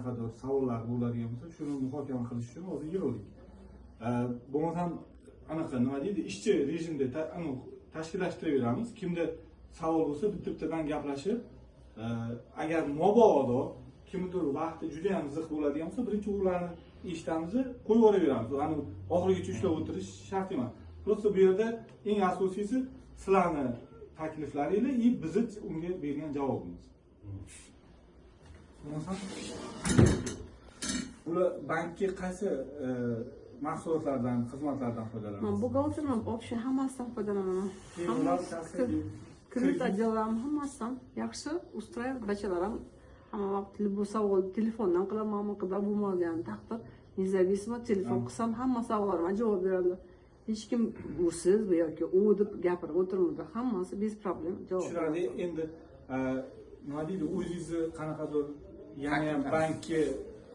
qanaqadir savollar bo'ladigan bo'lsa, shuni muhokama qilish uchun hozir yig'ildik. Bo'lmasam anaqa nima deydi, ishchi rejimda tashkillashtiraveramiz. Kimda savol bo'lsa, bitta-bittadan gaplashib, agar mabodo kimdir vaqti juda ham ziq bo'ladigan bo'lsa, birinchi ularni eshitamiz, qo'yib yuboraveramiz. Ani oxirigacha ushlab o'tirish shart emas. Просто bu yerda eng asosiysi sizlarni takliflaringiz va bizni unga bergan javobimiz. Ular bankka qaysi mahsulotlardan, xizmatlardan foydalanadi? Buxgalterman, общий hammasidan foydalanaman. Kredit отделlarim hammasidan yaxshi ustроyib, bachalarim hamma vaqt bu savol telefondan qilamanmi, qilib bo'lmagan taqdir, независимо telefon qilsam hamma savollarimga javob beradilar. Hech kim usiz yoki u deb gapirib o'tirmaydi. Hammasi bez problem javob. Tushunadi. Endi nima deydi, o'zingizni qanaqadir yana bankka